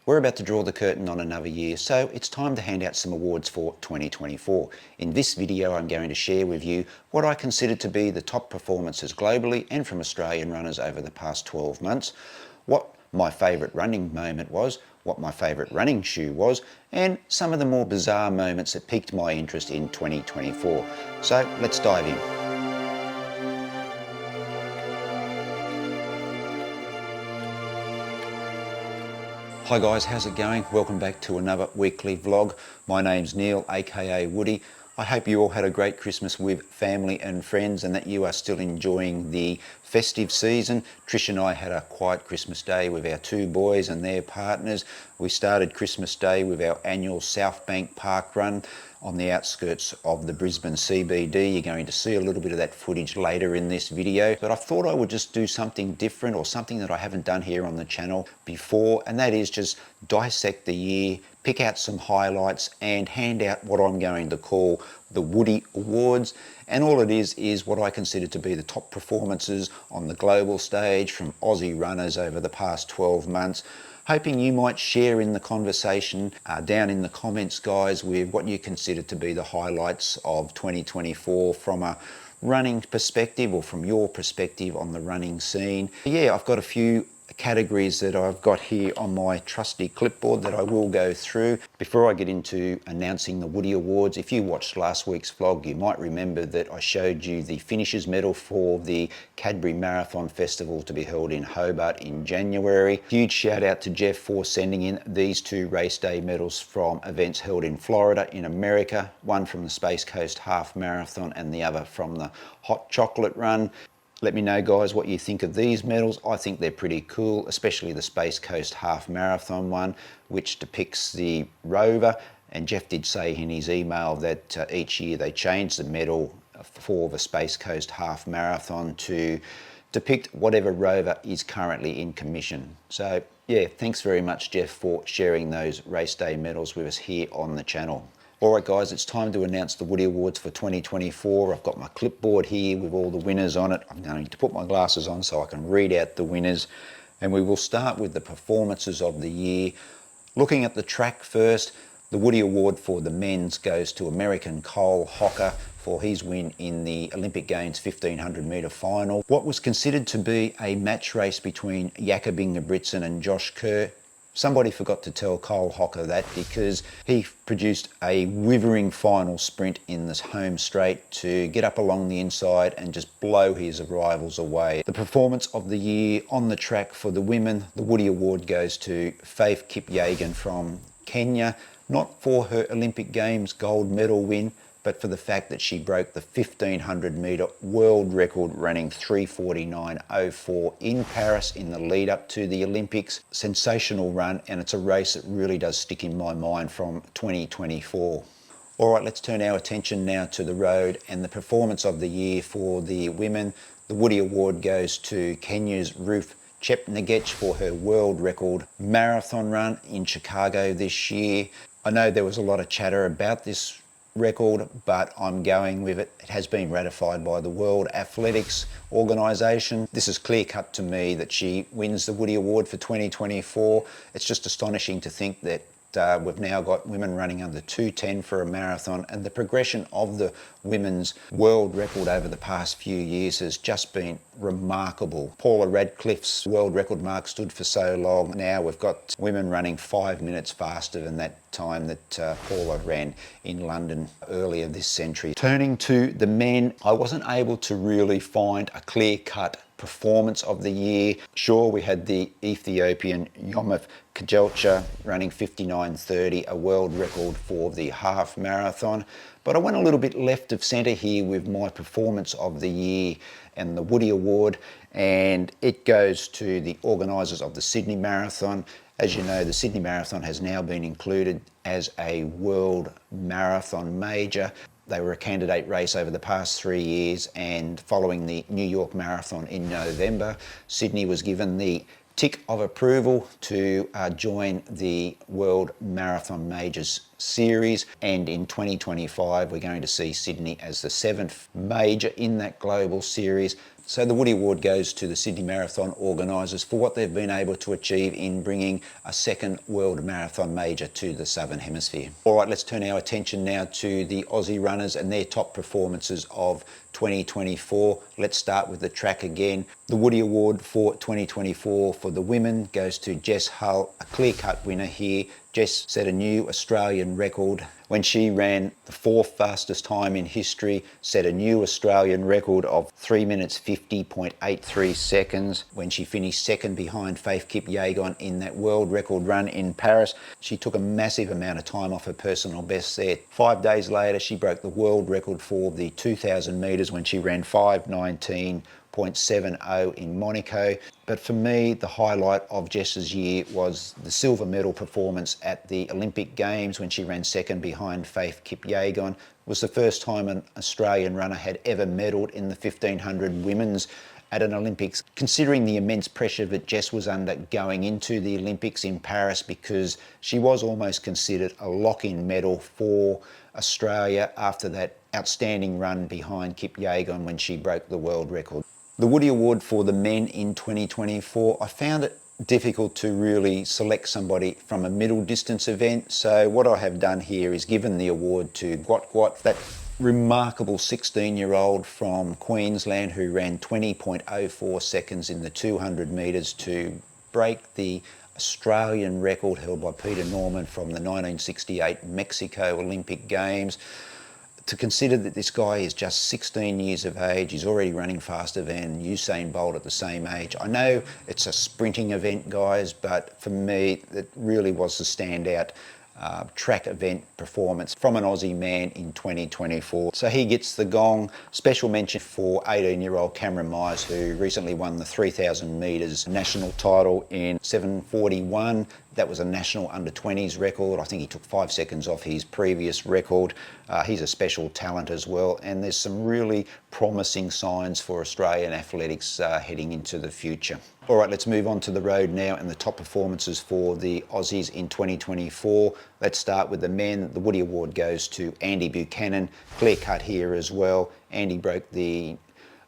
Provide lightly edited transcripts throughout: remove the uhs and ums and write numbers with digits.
We're about to draw the curtain on another year, so it's time to hand out some awards for 2024. In this video, I'm going to share with you what I consider to be the top performances globally and from Australian runners over the past 12 months, what my favourite running moment was, what my favourite running shoe was, and some of the more bizarre moments that piqued my interest in 2024. So let's dive in. Hi guys, how's it going? Welcome back to another weekly vlog. My name's Neil, aka Woody. I hope you all had a great Christmas with family and friends and that you are still enjoying the festive season. Trish and I had a quiet Christmas day with our two boys and their partners. We started Christmas Day with our annual South Bank Park Run on the outskirts of the Brisbane CBD. You're going to see a little bit of that footage later in this video, but I thought I would just do something different or something that I haven't done here on the channel before, and that is just dissect the year, pick out some highlights and hand out what I'm going to call the Woody Awards. And all it is what I consider to be the top performances on the global stage from Aussie runners over the past 12 months. Hoping you might share in the conversation down in the comments, guys, with what you consider to be the highlights of 2024 from a running perspective or from your perspective on the running scene. Yeah, I've got a few categories that I've got here on my trusty clipboard that I will go through. Before I get into announcing the Woody Awards, if you watched last week's vlog, you might remember that I showed you the finishers medal for the Cadbury Marathon Festival to be held in Hobart in January. Huge shout out to Jeff for sending in these two race day medals from events held in Florida in America, one from the Space Coast Half Marathon and the other from the Hot Chocolate Run. Let me know, guys, what you think of these medals. I think they're pretty cool, especially the Space Coast Half Marathon one, which depicts the rover. And Jeff did say in his email that each year they change the medal for the Space Coast Half Marathon to depict whatever rover is currently in commission. So yeah, thanks very much, Jeff, for sharing those race day medals with us here on the channel. Alright guys, it's time to announce the Woody Awards for 2024. I've got my clipboard here with all the winners on it. I'm going to put my glasses on so I can read out the winners. And we will start with the performances of the year. Looking at the track first, the Woody Award for the men's goes to American Cole Hocker for his win in the Olympic Games 1500 metre final. What was considered to be a match race between Jakob Ingebrigtsen and Josh Kerr. Somebody forgot to tell Cole Hocker that because he produced a withering final sprint in this home straight to get up along the inside and just blow his rivals away. The performance of the year on the track for the women, the Woody Award goes to Faith Kipyegon from Kenya, not for her Olympic Games gold medal win, but for the fact that she broke the 1500 metre world record running 3:49.04 in Paris in the lead up to the Olympics. Sensational run, and it's a race that really does stick in my mind from 2024. All right, let's turn our attention now to the road and the performance of the year for the women. The Woody Award goes to Kenya's Ruth Chepngetich for her world record marathon run in Chicago this year. I know there was a lot of chatter about this record, but I'm going with it. It has been ratified by the World Athletics Organisation. This is clear cut to me that she wins the Woody Award for 2024. It's just astonishing to think that we've now got women running under 2:10 for a marathon, and the progression of the women's world record over the past few years has just been remarkable. Paula Radcliffe's world record mark stood for so long. Now we've got women running 5 minutes faster than that time that Paula ran in London earlier this century. Turning to the men, I wasn't able to really find a clear-cut performance of the year. Sure, we had the Ethiopian Yomif Kajelcha running 59:30, a world record for the half marathon, but I went a little bit left of centre here with my performance of the year and the Woody Award, and it goes to the organisers of the Sydney Marathon. As you know, the Sydney Marathon has now been included as a world marathon major. They were a candidate race over the past 3 years, and following the New York Marathon in November, Sydney was given the tick of approval to join the World Marathon Majors series, and in 2025 we're going to see Sydney as the 7th major in that global series. So the Woody Award goes to the Sydney Marathon organisers for what they've been able to achieve in bringing a second World Marathon major to the Southern Hemisphere. All right, let's turn our attention now to the Aussie runners and their top performances of 2024. Let's start with the track again. The Woody Award for 2024 for the women goes to Jess Hull, a clear-cut winner here. Jess set a new Australian record when she ran the fourth fastest time in history, set a new Australian record of 3 minutes 50.83 seconds when she finished second behind Faith Kipyegon in that world record run in Paris. She took a massive amount of time off her personal best there. 5 days later, she broke the world record for the 2,000 metres when she ran 5:19.70 in Monaco. But for me, the highlight of Jess's year was the silver medal performance at the Olympic Games when she ran second behind Faith Kipyegon. It was the first time an Australian runner had ever medalled in the 1500 women's at an Olympics, considering the immense pressure that Jess was under going into the Olympics in Paris, because she was almost considered a lock-in medal for Australia after that outstanding run behind Kipyegon when she broke the world record. The Woody Award for the men in 2024, I found it difficult to really select somebody from a middle distance event. So what I have done here is given the award to Gwat, that remarkable 16-year-old from Queensland who ran 20.04 seconds in the 200 metres to break the Australian record held by Peter Norman from the 1968 Mexico Olympic Games. To consider that this guy is just 16 years of age, he's already running faster than Usain Bolt at the same age. I know it's a sprinting event, guys, but for me, it really was the standout track event performance from an Aussie man in 2024. So he gets the gong. Special mention for 18-year-old Cameron Myers, who recently won the 3,000 metres national title in 7:41. That was a national under-20s record. I think he took 5 seconds off his previous record. He's a special talent as well, and there's some really promising signs for Australian athletics heading into the future. All right, let's move on to the road now and the top performances for the Aussies in 2024. Let's start with the men. The Woody Award goes to Andy Buchanan, clear cut here as well. Andy broke the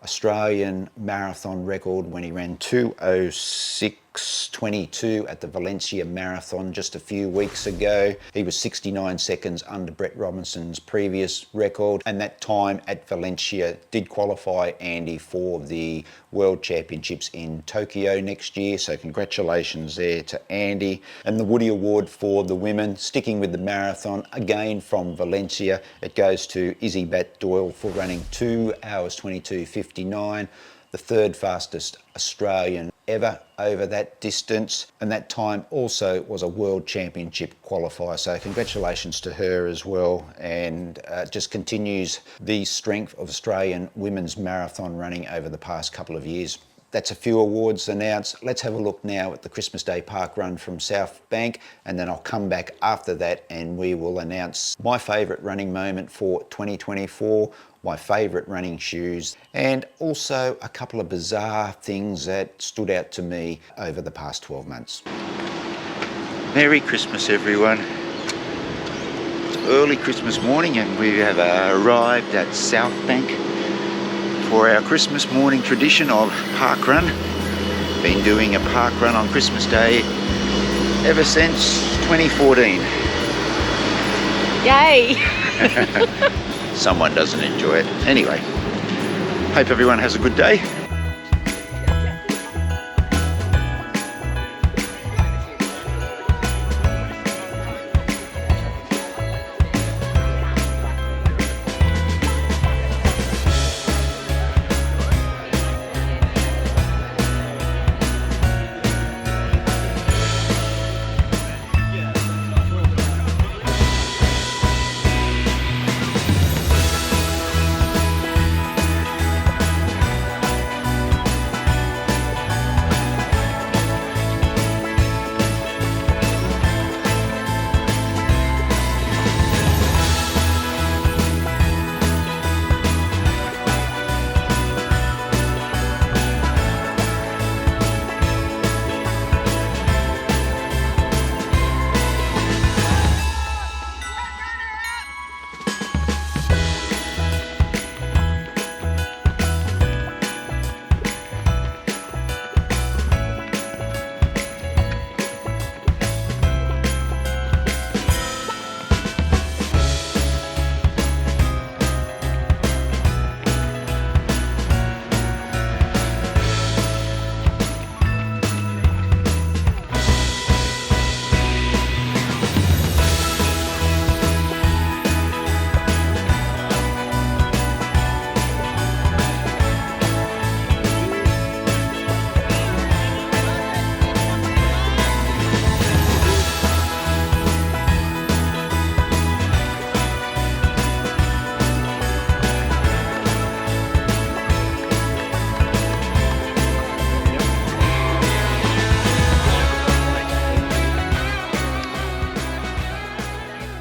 Australian marathon record when he ran 2:06.22 at the Valencia Marathon just a few weeks ago. He was 69 seconds under Brett Robinson's previous record, and that time at Valencia did qualify Andy for the World Championships in Tokyo next year, so congratulations there to Andy. And the Woody Award for the women, sticking with the marathon, again from Valencia, it goes to Izzy Batt-Doyle for running 2:22.59, the third fastest Australian ever over that distance, and that time also was a World Championship qualifier, so congratulations to her as well, and just continues the strength of Australian women's marathon running over the past couple of years. That's a few awards announced. Let's have a look now at the Christmas Day Park Run from South Bank, and then I'll come back after that and we will announce my favourite running moment for 2024, my favourite running shoes, and also a couple of bizarre things that stood out to me over the past 12 months. Merry Christmas, everyone. It's early Christmas morning and we have arrived at South Bank for our Christmas morning tradition of park run. Been doing a park run on Christmas Day ever since 2014. Yay! Someone doesn't enjoy it. Anyway, hope everyone has a good day.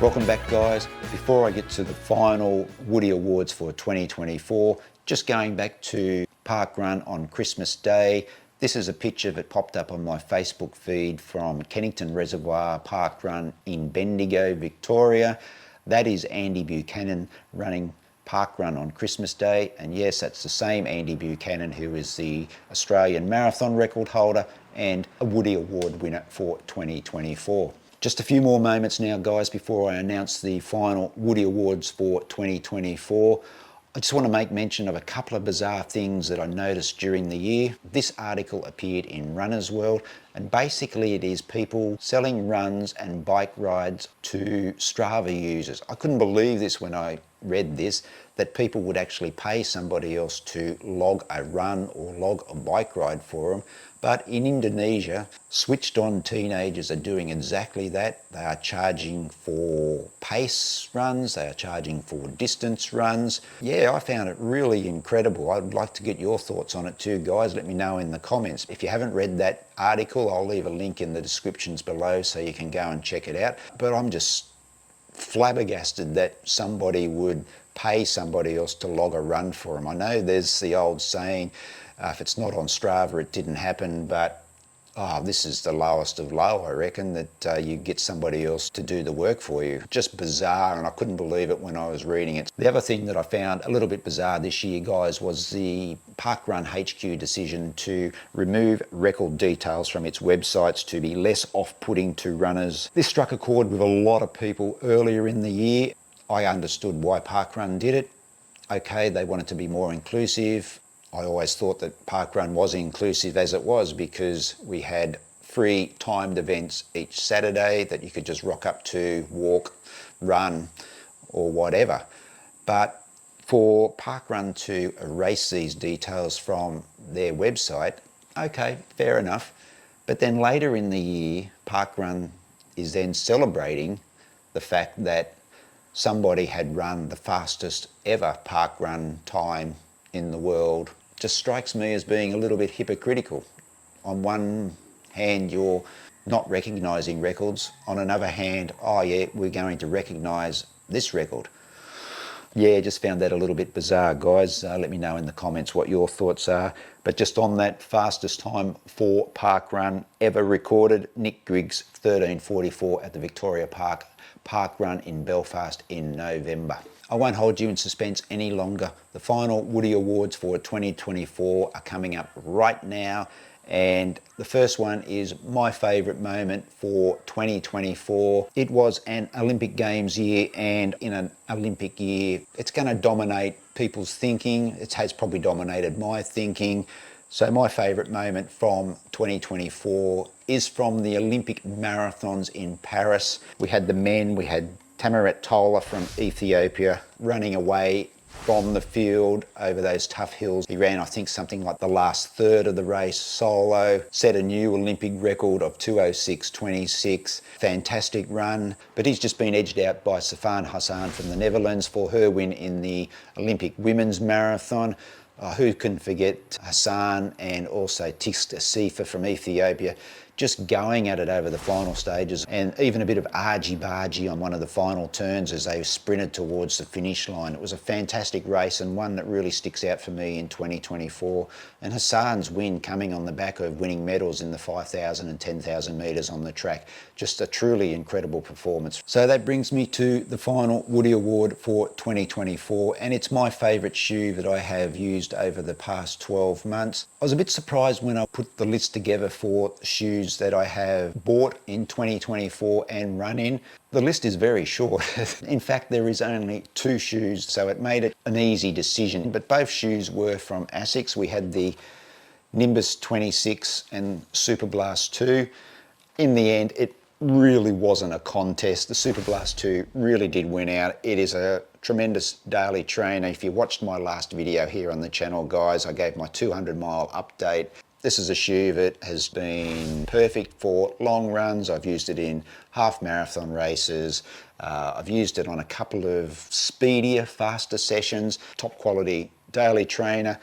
Welcome back, guys. Before I get to the final Woody Awards for 2024, just going back to parkrun on Christmas Day. This is a picture that popped up on my Facebook feed from Kennington Reservoir Parkrun in Bendigo, Victoria. That is Andy Buchanan running parkrun on Christmas Day, and yes, that's the same Andy Buchanan who is the Australian marathon record holder and a Woody Award winner for 2024. Just a few more moments now, guys, before I announce the final Woody Awards for 2024. I just want to make mention of a couple of bizarre things that I noticed during the year. This article appeared in Runner's World, and basically it is people selling runs and bike rides to Strava users. I couldn't believe this when I read this, that people would actually pay somebody else to log a run or log a bike ride for them. But in Indonesia, switched on teenagers are doing exactly that. They are charging for pace runs, they are charging for distance runs. Yeah, I found it really incredible. I'd like to get your thoughts on it too, guys. Let me know in the comments. If you haven't read that article, I'll leave a link in the descriptions below so you can go and check it out. But I'm just flabbergasted that somebody would pay somebody else to log a run for them. I know there's the old saying, if it's not on Strava, it didn't happen, but this is the lowest of low, I reckon, that you get somebody else to do the work for you. Just bizarre, and I couldn't believe it when I was reading it. The other thing that I found a little bit bizarre this year, guys, was the Parkrun HQ decision to remove record details from its websites to be less off-putting to runners. This struck a chord with a lot of people earlier in the year. I understood why Parkrun did it. Okay, they wanted to be more inclusive. I always thought that parkrun was inclusive as it was, because we had free timed events each Saturday that you could just rock up to, walk, run, or whatever. But for parkrun to erase these details from their website, okay, fair enough. But then later in the year, parkrun is then celebrating the fact that somebody had run the fastest ever parkrun time in the world. Just strikes me as being a little bit hypocritical. On one hand, you're not recognising records. On another hand, oh yeah, we're going to recognise this record. Yeah, just found that a little bit bizarre, guys. Let me know in the comments what your thoughts are. But just on that fastest time for parkrun ever recorded, Nick Griggs, 13:44 at the Victoria Park Parkrun in Belfast in November. I won't hold you in suspense any longer. The final Woody Awards for 2024 are coming up right now, and the first one is my favourite moment for 2024. It was an Olympic Games year, and in an Olympic year, it's going to dominate people's thinking. It has probably dominated my thinking. So my favourite moment from 2024 is from the Olympic marathons in Paris. We had the men, we had Batt-Doyle from Ethiopia running away from the field over those tough hills. He ran, I think, something like the last third of the race solo, set a new Olympic record of 2:06.26. Fantastic run, but he's just been edged out by Sifan Hassan from the Netherlands for her win in the Olympic women's marathon. Who can forget Hassan, and also Tista Sifa from Ethiopia, just going at it over the final stages, and even a bit of argy-bargy on one of the final turns as they sprinted towards the finish line. It was a fantastic race, and one that really sticks out for me in 2024. And Hassan's win coming on the back of winning medals in the 5,000 and 10,000 metres on the track. Just a truly incredible performance. So that brings me to the final Woody Award for 2024, and it's my favourite shoe that I have used over the past 12 months. I was a bit surprised when I put the list together for shoes that I have bought in 2024 and run in. The list is very short. In fact, there is only 2 shoes, so it made it an easy decision. But both shoes were from ASICS. We had the Nimbus 26 and Superblast 2. In the end, it really wasn't a contest. The Superblast 2 really did win out. It is a tremendous daily trainer. If you watched my last video here on the channel, guys, I gave my 200-mile update. This is a shoe that has been perfect for long runs. I've used it in half marathon races. I've used it on a couple of speedier, faster sessions. Top quality daily trainer.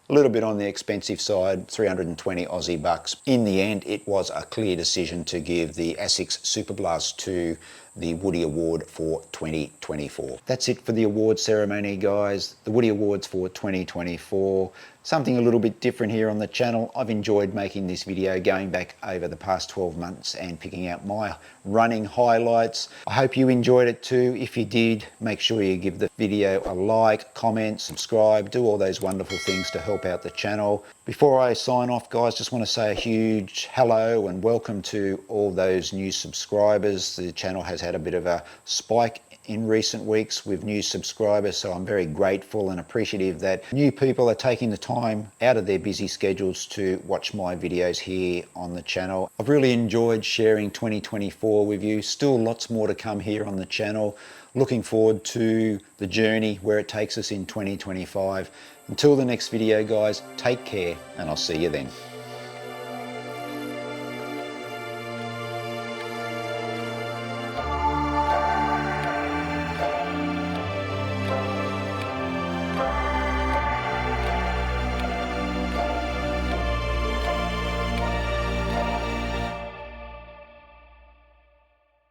A little bit on the expensive side, 320 Aussie bucks. In the end, it was a clear decision to give the ASICS Superblast 2 the Woody Award for 2024. That's it for the award ceremony, guys. The Woody Awards for 2024. Something a little bit different here on the channel. I've enjoyed making this video, going back over the past 12 months and picking out my running highlights. I hope you enjoyed it too. If you did, make sure you give the video a like, comment, subscribe, do all those wonderful things to help out the channel. Before I sign off, guys, just want to say a huge hello and welcome to all those new subscribers. The channel has had a bit of a spike in recent weeks with new subscribers, so I'm very grateful and appreciative that new people are taking the time out of their busy schedules to watch my videos here on the channel. I've really enjoyed sharing 2024 with you. Still lots more to come here on the channel. Looking forward to the journey where it takes us in 2025. Until the next video, guys, take care and I'll see you then.